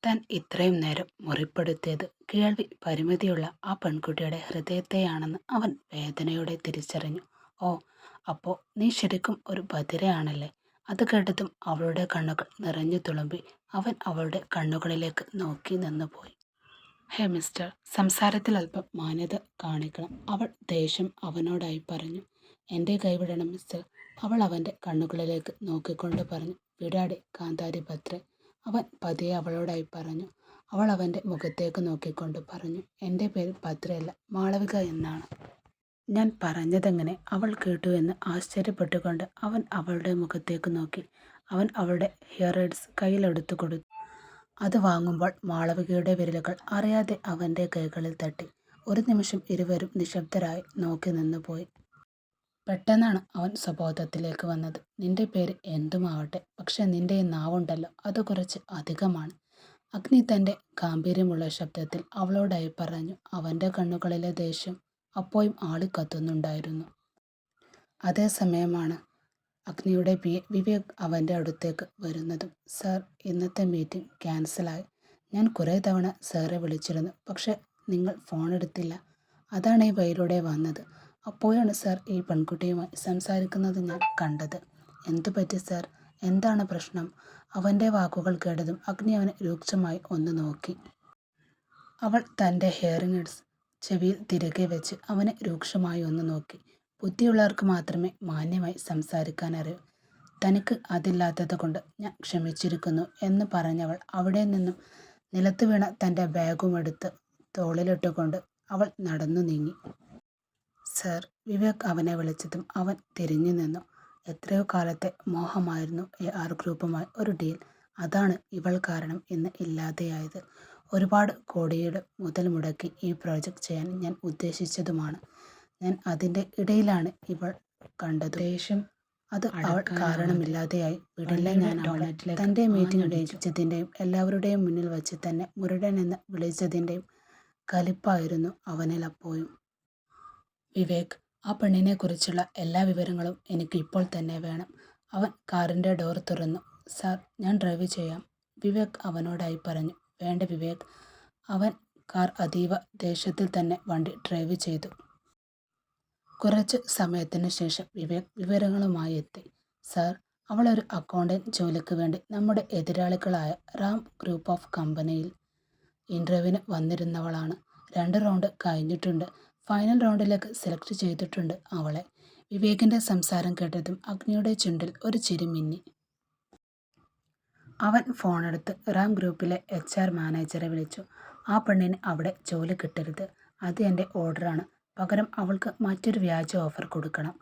താൻ ഇത്രയും നേരം മുറിപ്പെടുത്തിയത് കേൾവി പരിമിതിയുള്ള ആ പെൺകുട്ടിയുടെ ഹൃദയത്തെയാണെന്ന് അവൻ വേദനയോടെ തിരിച്ചറിഞ്ഞു. ഓ, അപ്പോ നീ ശരിക്കും ഒരു ബധിരയാണല്ലേ? അത് കേട്ടതും അവളുടെ കണ്ണുകൾ നിറഞ്ഞു തുളുമ്പി. അവൻ അവളുടെ കണ്ണുകളിലേക്ക് നോക്കി നിന്നുപോയി. ഹേ മിസ്റ്റർ, സംസാരത്തിൽ അല്പം മാന്യത കാണിക്കണം, അവൾ ദേഷ്യം അവനോടായി പറഞ്ഞു. എൻ്റെ കൈവിടണം മിസ്റ്റർ, അവൾ അവൻ്റെ കണ്ണുകളിലേക്ക് നോക്കിക്കൊണ്ട് പറഞ്ഞു. വിടാടി കാന്താരി ഭദ്രെ, അവൻ പതിയെ അവളോടായി പറഞ്ഞു. അവൾ അവൻ്റെ മുഖത്തേക്ക് നോക്കിക്കൊണ്ട് പറഞ്ഞു. എൻ്റെ പേര് ഭദ്രയല്ല, മാളവിക എന്നാണ്. ഞാൻ പറഞ്ഞതെങ്ങനെ അവൾ കേട്ടു എന്ന് ആശ്ചര്യപ്പെട്ടുകൊണ്ട് അവൻ അവളുടെ മുഖത്തേക്ക് നോക്കി. അവൻ അവളുടെ ഹിയർ എയ്ഡ്സ് കയ്യിലെടുത്തു കൊടുത്തു. അത് വാങ്ങുമ്പോൾ മാളവികയുടെ വിരലുകൾ അറിയാതെ അവൻ്റെ കൈകളിൽ തട്ടി. ഒരു നിമിഷം ഇരുവരും നിശബ്ദരായി നോക്കി നിന്നുപോയി. പെട്ടെന്നാണ് അവൻ സ്വബോധത്തിലേക്ക് വന്നത്. നിന്റെ പേര് എന്തുമാവട്ടെ, പക്ഷെ നിന്റെ ഈ നാവുണ്ടല്ലോ, അത് കുറച്ച് അധികമാണ്. അഗ്നി തൻ്റെ ഗാംഭീര്യമുള്ള ശബ്ദത്തിൽ അവളോടായി പറഞ്ഞു. അവൻ്റെ കണ്ണുകളിലെ ദേഷ്യം അപ്പോഴും ആളിക്കത്തുന്നുണ്ടായിരുന്നു. അതേസമയമാണ് അഗ്നിയുടെ വിവേക് അവൻ്റെ അടുത്തേക്ക് വരുന്നതും. സാർ, ഇന്നത്തെ മീറ്റിംഗ് ക്യാൻസലായി. ഞാൻ കുറേ തവണ സാറെ വിളിച്ചിരുന്നു, പക്ഷെ നിങ്ങൾ ഫോൺ എടുത്തില്ല. അതാണ് ഈ വഴിയിലൂടെ വന്നത്. അപ്പോഴാണ് സാർ ഈ പെൺകുട്ടിയുമായി സംസാരിക്കുന്നത് ഞാൻ കണ്ടത്. എന്തു പറ്റി സാർ? എന്താണ് പ്രശ്നം? അവൻ്റെ വാക്കുകൾ കേട്ടതും അഗ്നി അവനെ രൂക്ഷമായി ഒന്ന് നോക്കി. അവൾ തൻ്റെ ഹിയറിംഗ് എയ്ഡ്സ് ചെവിയിൽ തിരികെ വെച്ച് അവനെ രൂക്ഷമായി ഒന്ന് നോക്കി. ബുദ്ധിയുള്ളവർക്ക് മാത്രമേ മാന്യമായി സംസാരിക്കാൻ അറിയൂ. തനിക്ക് അതില്ലാത്തത് കൊണ്ട് ഞാൻ ക്ഷമിച്ചിരിക്കുന്നു എന്ന് പറഞ്ഞവൾ അവിടെ നിന്നും നിലത്ത് വീണ തൻ്റെ ബാഗുമെടുത്ത് തോളിലിട്ടുകൊണ്ട് അവൾ നടന്നു നീങ്ങി. സാർ, വിവേക് അവനെ വിളിച്ചതും അവൻ തിരിഞ്ഞു നിന്നു. എത്രയോ കാലത്തെ മോഹമായിരുന്നു AR ഗ്രൂപ്പുമായി ഒരു ഡീൽ. അതാണ് ഇവൾ കാരണം ഇന്ന് ഇല്ലാതെയായത്. ഒരുപാട് കോടിയുടെ മുതൽ മുടക്കി ഈ പ്രോജക്റ്റ് ചെയ്യാൻ ഞാൻ ഉദ്ദേശിച്ചതുമാണ്. ഞാൻ അതിൻ്റെ ഇടയിലാണ് ഇവൾ കണ്ടത്. ദേഷ്യം അത് അവൾ കാരണമില്ലാതെയായി വിടില്ല. ഞാൻ തൻ്റെ മീറ്റിംഗ് ലയിച്ചതിൻ്റെയും എല്ലാവരുടെയും മുന്നിൽ വച്ച് തന്നെ മുരടൻ എന്ന് വിളിച്ചതിൻ്റെയും കലിപ്പായിരുന്നു അവനിൽ അപ്പോഴും. വിവേക്, ആ പെണ്ണിനെക്കുറിച്ചുള്ള എല്ലാ വിവരങ്ങളും എനിക്ക് ഇപ്പോൾ തന്നെ വേണം. അവൻ കാറിൻ്റെ ഡോർ തുറന്നു. സാർ, ഞാൻ ഡ്രൈവ് ചെയ്യാം, വിവേക് അവനോടായി പറഞ്ഞു. വേണ്ട വിവേക്. അവൻ കാർ അതീവ ദേഷ്യത്തിൽ തന്നെ വണ്ടി ഡ്രൈവ് ചെയ്തു. കുറച്ചു സമയത്തിനു ശേഷം വിവേക് വിവരങ്ങളുമായി എത്തി. സാർ, അവളൊരു അക്കൗണ്ടന്റ് ജോലിക്ക് വേണ്ടി നമ്മുടെ എതിരാളികളായ റാം ഗ്രൂപ്പ് ഓഫ് കമ്പനിയിൽ ഇൻ്റർവ്യൂവിന് വന്നിരുന്നവളാണ്. 2 റൗണ്ട് കഴിഞ്ഞിട്ടുണ്ട്. ഫൈനൽ റൗണ്ടിലേക്ക് സെലക്ട് ചെയ്തിട്ടുണ്ട് അവളെ. വിവേകിൻ്റെ സംസാരം കേട്ടതും അഗ്നിയുടെ ചുണ്ടിൽ ഒരു ചിരി മിന്നി. അവൻ ഫോണെടുത്ത് റാം ഗ്രൂപ്പിലെ HR മാനേജറെ വിളിച്ചു. ആ പെണ്ണിന് അവിടെ ജോലി കിട്ടരുത്. അത് എൻ്റെ ഓർഡറാണ്. പകരം അവൾക്ക് മറ്റൊരു വ്യാജ ഓഫർ കൊടുക്കണം.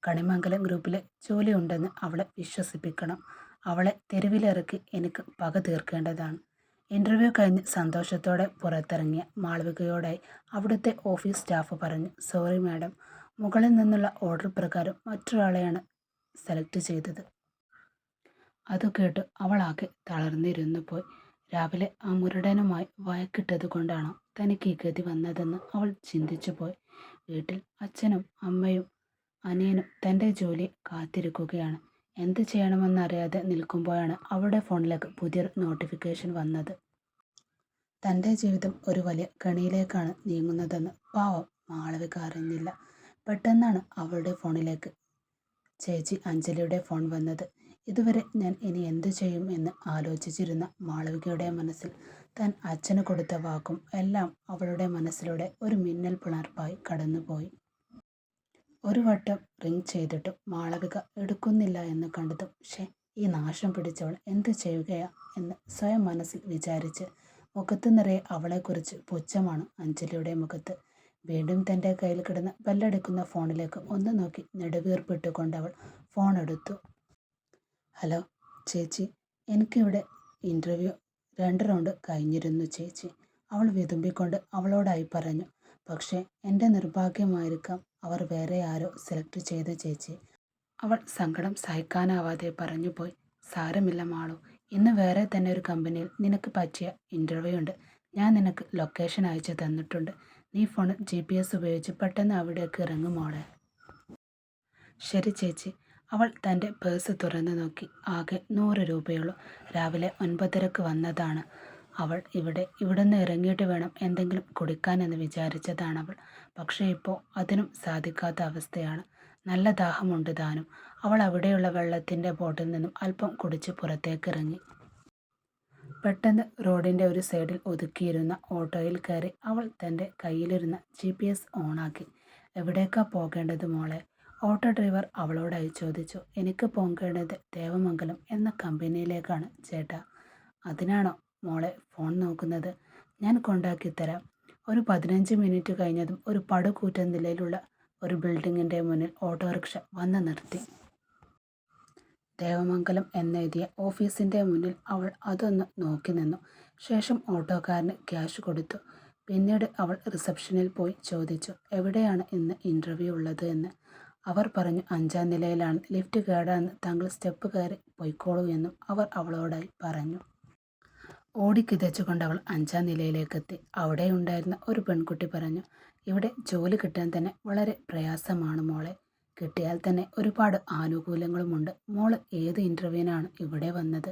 കണിമംഗലം ഗ്രൂപ്പിലെ ജോലി ഉണ്ടെന്ന് അവളെ വിശ്വസിപ്പിക്കണം. അവളെ തെരുവിലിറക്കി എനിക്ക് പക തീർക്കേണ്ടതാണ്. ഇൻ്റർവ്യൂ കഴിഞ്ഞ് സന്തോഷത്തോടെ പുറത്തിറങ്ങിയ മാളവികയോടായി അവിടുത്തെ ഓഫീസ് സ്റ്റാഫ് പറഞ്ഞു. സോറി മാഡം, മുകളിൽ നിന്നുള്ള ഓർഡർ പ്രകാരം മറ്റൊരാളെയാണ് സെലക്ട് ചെയ്തത്. അത് കേട്ട് അവളാകെ തളർന്നിരുന്നു പോയി. രാവിലെ ആ മുരടനുമായി വഴക്കിട്ടത് കൊണ്ടാണോ തനിക്ക് ഈ ഗതി വന്നതെന്ന് അവൾ ചിന്തിച്ചു പോയി. വീട്ടിൽ അച്ഛനും അമ്മയും അനിയനും തൻ്റെ ജോലി കാത്തിരിക്കുകയാണ്. എന്ത് ചെയ്യണമെന്നറിയാതെ നിൽക്കുമ്പോഴാണ് അവളുടെ ഫോണിലേക്ക് പുതിയൊരു നോട്ടിഫിക്കേഷൻ വന്നത്. തൻ്റെ ജീവിതം ഒരു വലിയ കെണിയിലേക്കാണ് നീങ്ങുന്നതെന്ന് പാവം മാളവിക അറിഞ്ഞില്ല. പെട്ടെന്നാണ് അവളുടെ ഫോണിലേക്ക് ചേച്ചി അഞ്ജലിയുടെ ഫോൺ വന്നത്. ഇതുവരെ ഞാൻ ഇനി എന്തു ചെയ്യും എന്ന് ആലോചിച്ചിരുന്ന മാളവികയുടെ മനസ്സിൽ താൻ അച്ഛന് കൊടുത്ത വാക്കും എല്ലാം അവളുടെ മനസ്സിലൂടെ ഒരു മിന്നൽ പിളർപ്പായി കടന്നുപോയി. ഒരു വട്ടം റിങ് ചെയ്തിട്ടും മാളവിക എടുക്കുന്നില്ല എന്ന് കണ്ടതും ഈ നാശം പിടിച്ചവൾ എന്ത് ചെയ്യുകയാ എന്ന് സ്വയം മനസ്സിൽ വിചാരിച്ച് മുഖത്ത് നിറയെ അവളെക്കുറിച്ച് പുച്ഛമാണ് അഞ്ജലിയുടെ മുഖത്ത്. വീണ്ടും തൻ്റെ കയ്യിൽ കിടന്ന് ബെല്ലടിക്കുന്ന ഫോണിലേക്ക് ഒന്ന് നോക്കി നെടുവീർപ്പിട്ടുകൊണ്ട് അവൾ ഫോൺ എടുത്തു. ഹലോ ചേച്ചി, എനിക്കിവിടെ ഇൻ്റർവ്യൂ 2 റൗണ്ട് കഴിഞ്ഞിരുന്നു ചേച്ചി, അവൾ വിതുമ്പിക്കൊണ്ട് അവളോടായി പറഞ്ഞു. പക്ഷേ എൻ്റെ നിർഭാഗ്യമായിരിക്കാം, അവർ വേറെ ആരോ സെലക്ട് ചെയ്ത ചേച്ചി, അവൾ സങ്കടം സഹിക്കാനാവാതെ പറഞ്ഞുപോയി. സാരമില്ല മാളു, ഇന്ന് വേറെ തന്നെ ഒരു കമ്പനിയിൽ നിനക്ക് പറ്റിയ ഇൻ്റർവ്യൂ ഉണ്ട്. ഞാൻ നിനക്ക് ലൊക്കേഷൻ അയച്ചു തന്നിട്ടുണ്ട്. നീ ഫോണിൽ GPS ഉപയോഗിച്ച് പെട്ടെന്ന് അവിടേക്ക് ഇറങ്ങും മോളെ. ശരി ചേച്ചി. അവൾ തൻ്റെ പേഴ്സ് തുറന്നു നോക്കി. ആകെ 100 രൂപയുള്ളൂ. രാവിലെ 9:30 വന്നതാണ്. ഇവിടുന്ന് ഇറങ്ങിയിട്ട് വേണം എന്തെങ്കിലും കുടിക്കാനെന്ന് വിചാരിച്ചതാണവൾ. പക്ഷേ ഇപ്പോൾ അതിനും സാധിക്കാത്ത അവസ്ഥയാണ്. നല്ല ദാഹമുണ്ട് താനും. അവൾ അവിടെയുള്ള വെള്ളത്തിൻ്റെ ബോട്ടിൽ നിന്നും അല്പം കുടിച്ച് പുറത്തേക്കിറങ്ങി. പെട്ടെന്ന് റോഡിൻ്റെ ഒരു സൈഡിൽ ഒതുക്കിയിരുന്ന ഓട്ടോയിൽ കയറി അവൾ തൻ്റെ കയ്യിലിരുന്ന GPS ഓണാക്കി. "എവിടേക്കാ പോകേണ്ടത് മോളെ?" ഓട്ടോ ഡ്രൈവർ അവളോടായി ചോദിച്ചു. "എനിക്ക് പോകേണ്ടത് ദേവമംഗലം എന്ന കമ്പനിയിലേക്കാണ് ചേട്ടാ." "അതിനാണോ മോളെ ഫോൺ നോക്കുന്നത്? ഞാൻ കൊണ്ടാക്കിത്തരാം." ഒരു 15 മിനിറ്റ് കഴിഞ്ഞതും ഒരു പടുകൂറ്റൻ നിലയിലുള്ള ഒരു ബിൽഡിങ്ങിൻ്റെ മുന്നിൽ ഓട്ടോറിക്ഷ വന്ന് നിർത്തി. ദേവമംഗലം എന്നെഴുതിയ ഓഫീസിൻ്റെ മുന്നിൽ അവൾ അതൊന്ന് നോക്കി നിന്നു. ശേഷം ഓട്ടോക്കാരന് ക്യാഷ് കൊടുത്തു. പിന്നീട് അവൾ റിസപ്ഷനിൽ പോയി ചോദിച്ചു, "എവിടെയാണ് ഇന്ന് ഇൻ്റർവ്യൂ ഉള്ളത് എന്ന്?" അവർ പറഞ്ഞു, "5-ാം നിലയിലാണ്. ലിഫ്റ്റ് കേടാന്ന് താങ്കൾ സ്റ്റെപ്പ് കയറി പൊയ്ക്കോളൂ എന്നും അവർ അവളോടായി പറഞ്ഞു." ഓടിക്കിതച്ചുകൊണ്ട് അവൾ 5-ാം നിലയിലേക്കെത്തി. അവിടെയുണ്ടായിരുന്ന ഒരു പെൺകുട്ടി പറഞ്ഞു, "ഇവിടെ ജോലി കിട്ടാൻ തന്നെ വളരെ പ്രയാസമാണ് മോളെ. കിട്ടിയാൽ തന്നെ ഒരുപാട് ആനുകൂല്യങ്ങളുമുണ്ട്. മോള് ഏത് ഇൻ്റർവ്യൂവിനാണ് ഇവിടെ വന്നത്?"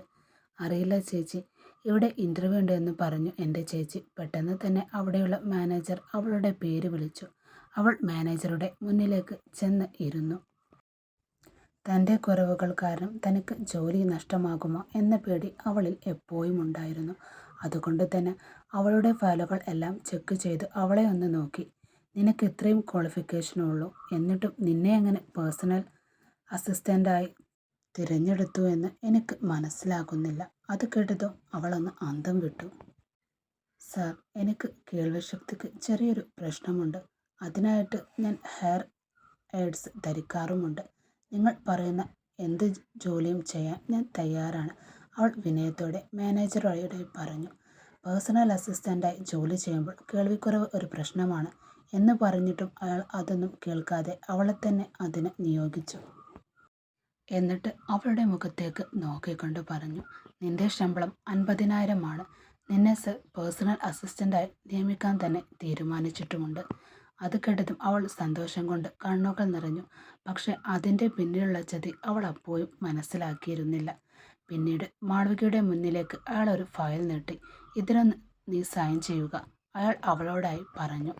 "അറിയില്ല ചേച്ചി, ഇവിടെ ഇൻ്റർവ്യൂ ഉണ്ട് എന്ന് പറഞ്ഞു എൻ്റെ ചേച്ചി." പെട്ടെന്ന് തന്നെ അവിടെയുള്ള മാനേജർ അവളുടെ പേര് വിളിച്ചു. അവൾ മാനേജറുടെ മുന്നിലേക്ക് ചെന്ന് ഇരുന്നു. തൻ്റെ കുറവുകൾ കാരണം തനിക്ക് ജോലി നഷ്ടമാകുമോ എന്ന പേടി അവളിൽ എപ്പോഴും ഉണ്ടായിരുന്നു. അതുകൊണ്ട് തന്നെ അവളുടെ ഫയലുകൾ എല്ലാം ചെക്ക് ചെയ്ത് അവളെ ഒന്ന് നോക്കി. "നിനക്ക് ഇത്രയും ക്വാളിഫിക്കേഷനുള്ളൂ, എന്നിട്ടും നിന്നെ എങ്ങനെ പേഴ്സണൽ അസിസ്റ്റൻ്റായി തിരഞ്ഞെടുത്തു എന്ന് എനിക്ക് മനസ്സിലാകുന്നില്ല." അത് കേട്ടതും അവളൊന്ന് അന്തം വിട്ടു. "സാർ, എനിക്ക് കേൾവിശക്തിക്ക് ചെറിയൊരു പ്രശ്നമുണ്ട്. അതിനായിട്ട് ഞാൻ ഹെയർ എയ്ഡ്സ് ധരിക്കാറുമുണ്ട്. നിങ്ങൾ പറയുന്ന എന്ത് ജോലിയും ചെയ്യാൻ ഞാൻ തയ്യാറാണ്." അവൾ വിനയത്തോടെ മാനേജറോട് പറഞ്ഞു. പേഴ്സണൽ അസിസ്റ്റൻ്റായി ജോലി ചെയ്യുമ്പോൾ കേൾവിക്കുറവ് ഒരു പ്രശ്നമാണ് എന്ന് പറഞ്ഞിട്ടും അയാൾ അതൊന്നും കേൾക്കാതെ അവളെ തന്നെ അതിന് നിയോഗിച്ചു. എന്നിട്ട് അവളുടെ മുഖത്തേക്ക് നോക്കിക്കൊണ്ട് പറഞ്ഞു, "നിന്റെ ശമ്പളം 50,000 ആണ്. നിന്നെ പേഴ്സണൽ അസിസ്റ്റൻ്റായി നിയമിക്കാൻ തന്നെ തീരുമാനിച്ചിട്ടുമുണ്ട്." അത് കേട്ടതും അവൾ സന്തോഷം കൊണ്ട് കണ്ണുകൾ നിറഞ്ഞു. പക്ഷെ അതിൻ്റെ പിന്നിലുള്ള ചതി അവൾ അപ്പോഴും മനസ്സിലാക്കിയിരുന്നില്ല. പിന്നീട് മാളവികയുടെ മുന്നിലേക്ക് അയാൾ ഒരു ഫയൽ നീട്ടി. "ഇതിനൊന്ന് നീ സൈൻ ചെയ്യുക," അയാൾ അവളോടായി പറഞ്ഞു.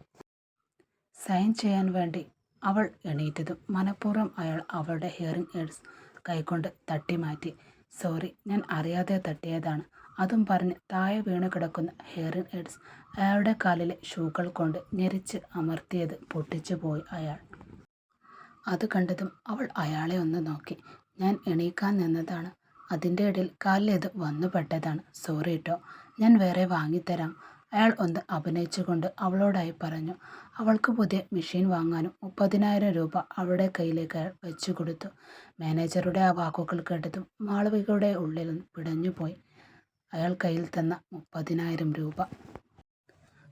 സൈൻ ചെയ്യാൻ വേണ്ടി അവൾ എണീറ്റതും മനഃപൂർവ്വം അയാൾ അവളുടെ ഹിയറിംഗ് എയ്ഡ്സ് കൈകൊണ്ട് തട്ടി മാറ്റി. "സോറി, ഞാൻ അറിയാതെ തട്ടിയതാണ്." അതും പറഞ്ഞ് താഴെ വീണ് കിടക്കുന്ന ഹിയറിംഗ് എയ്ഡ്സ് അയാളുടെ കാലിലെ ഷൂകൾ കൊണ്ട് ഞെരിച്ച് അമർത്തിയത് പൊട്ടിച്ചു പോയി അയാൾ. അത് കണ്ടതും അവൾ അയാളെ ഒന്ന് നോക്കി. "ഞാൻ എണീക്കാൻ നിന്നതാണ്. അതിൻ്റെ ഇടയിൽ കാലിലേത് വന്നു പെട്ടതാണ്. സോറി ട്ടോ, ഞാൻ വേറെ വാങ്ങിത്തരാം." അയാൾ ഒന്ന് അഭിനയിച്ചുകൊണ്ട് അവളോടായി പറഞ്ഞു. അവൾക്ക് പുതിയ മെഷീൻ വാങ്ങാനും 30,000 രൂപ അവളുടെ കയ്യിലേക്ക് അയാൾ വെച്ചു കൊടുത്തു. മാനേജറുടെ ആ വാക്കുകൾ കേട്ടതും മാളവികയുടെ ഉള്ളിൽ പിടഞ്ഞുപോയി. അയാൾ കയ്യിൽ തന്ന 30,000 രൂപ.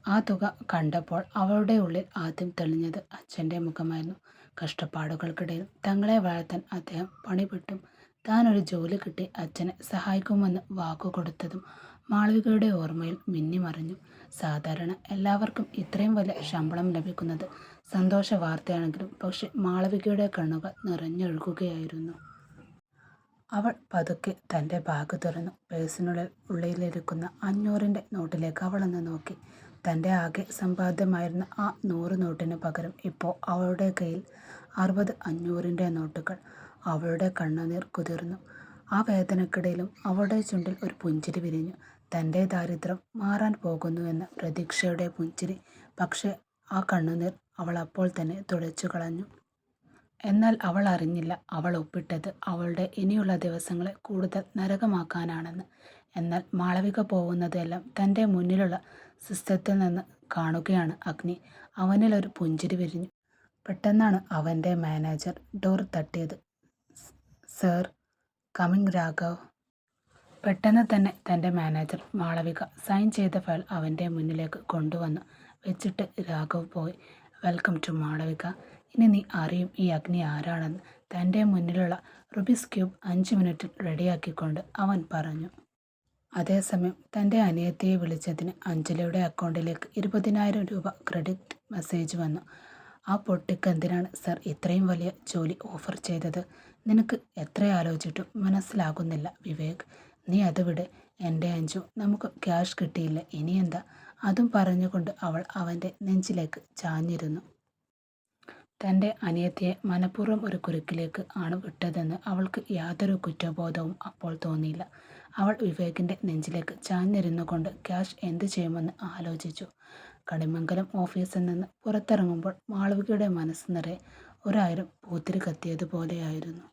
ആ തുക കണ്ടപ്പോൾ അവളുടെ ഉള്ളിൽ ആദ്യം തെളിഞ്ഞത് അച്ഛൻ്റെ മുഖമായിരുന്നു. കഷ്ടപ്പാടുകൾക്കിടയിൽ തങ്ങളെ വളർത്താൻ അദ്ദേഹം പണിപ്പെട്ടും താൻ ഒരു ജോലി കിട്ടി അച്ഛനെ സഹായിക്കുമെന്ന് വാക്കുകൊടുത്തതും മാളവികയുടെ ഓർമ്മയിൽ മിന്നിമറിഞ്ഞു. സാധാരണ എല്ലാവർക്കും ഇത്രയും വലിയ ശമ്പളം ലഭിക്കുന്നത് സന്തോഷ വാർത്തയാണെങ്കിലും പക്ഷെ മാളവികയുടെ കണ്ണുകൾ നിറഞ്ഞൊഴുകുകയായിരുന്നു. അവൾ പതുക്കെ തൻ്റെ ബാഗ് തുറന്നു. ഉള്ളിലിരിക്കുന്ന 500-ൻ്റെ നോട്ടിലേക്ക് അവളൊന്ന് നോക്കി. തൻ്റെ ആകെ സമ്പാദ്യമായിരുന്ന ആ 100 നോട്ടിന് പകരം ഇപ്പോൾ അവളുടെ കയ്യിൽ 60 500-ൻ്റെ നോട്ടുകൾ. അവളുടെ കണ്ണുനീർ കുതിർന്നു. ആ വേദനക്കിടയിലും അവളുടെ ചുണ്ടിൽ ഒരു പുഞ്ചിരി വിരിഞ്ഞു. തൻ്റെ ദാരിദ്ര്യം മാറാൻ പോകുന്നുവെന്ന പ്രതീക്ഷയുടെ പുഞ്ചിരി. പക്ഷേ ആ കണ്ണുനീർ അവൾ അപ്പോൾ തന്നെ തുടച്ചു കളഞ്ഞു. എന്നാൽ അവൾ അറിഞ്ഞില്ല അവൾ ഒപ്പിട്ടത് അവളുടെ ഇനിയുള്ള ദിവസങ്ങളെ കൂടുതൽ നരകമാക്കാനാണെന്ന്. എന്നാൽ മാളവിക പോകുന്നതെല്ലാം തൻ്റെ മുന്നിലുള്ള സിസ്റ്റത്തിൽ നിന്ന് കാണുകയാണ് അഗ്നി. അവനിലൊരു പുഞ്ചിരി വിരിഞ്ഞു. പെട്ടെന്നാണ് അവൻ്റെ മാനേജർ ഡോർ തട്ടിയത്. "Sir, coming Raghav." പെട്ടെന്ന് തന്നെ തൻ്റെ മാനേജർ മാളവിക സൈൻ ചെയ്ത ഫയൽ അവൻ്റെ മുന്നിലേക്ക് കൊണ്ടുവന്നു വെച്ചിട്ട് രാഘവ് പോയി. "Welcome to Malavika. ഇനി നീ അറിയും ഈ അഗ്നി ആരാണെന്ന്." തൻ്റെ മുന്നിലുള്ള റുബിക്സ് ക്യൂബ് 5 മിനിറ്റിൽ റെഡിയാക്കിക്കൊണ്ട് അവൻ പറഞ്ഞു. അതേസമയം തൻ്റെ അനിയത്തിയെ വിളിച്ചതിന് അഞ്ജലിയുടെ അക്കൗണ്ടിലേക്ക് 20,000 രൂപ ക്രെഡിറ്റ് മെസ്സേജ് വന്നു. "ആ പൊട്ടിക്കെന്തിനാണ് സർ ഇത്രയും വലിയ ജോലി ഓഫർ ചെയ്തത്? നിനക്ക് എത്ര ആലോചിച്ചിട്ടും മനസ്സിലാകുന്നില്ല വിവേക്. നീ അത് വിട്. എൻ്റെ അഞ്ജു, നമുക്ക് ക്യാഷ് കിട്ടിയില്ല, ഇനിയെന്താ? അതും പറഞ്ഞുകൊണ്ട് അവൾ അവൻ്റെ നെഞ്ചിലേക്ക് ചാഞ്ഞിരുന്നു. തൻ്റെ അനിയത്തിയെ മനഃപൂർവ്വം ഒരു കുരുക്കിലേക്ക് ആണ് വിട്ടതെന്ന് അവൾക്ക് യാതൊരു കുറ്റബോധവും അപ്പോൾ തോന്നിയില്ല. അവൾ വിവേകിൻ്റെ നെഞ്ചിലേക്ക് ചാഞ്ഞിരുന്നു കൊണ്ട് ക്യാഷ് എന്തു ചെയ്യുമെന്ന് ആലോചിച്ചു. കണിമംഗലം ഓഫീസിൽ നിന്ന് പുറത്തിറങ്ങുമ്പോൾ മാളവികയുടെ മനസ്സ് നിറയെ 1000 പൂത്തിരി കത്തിയതുപോലെയായിരുന്നു.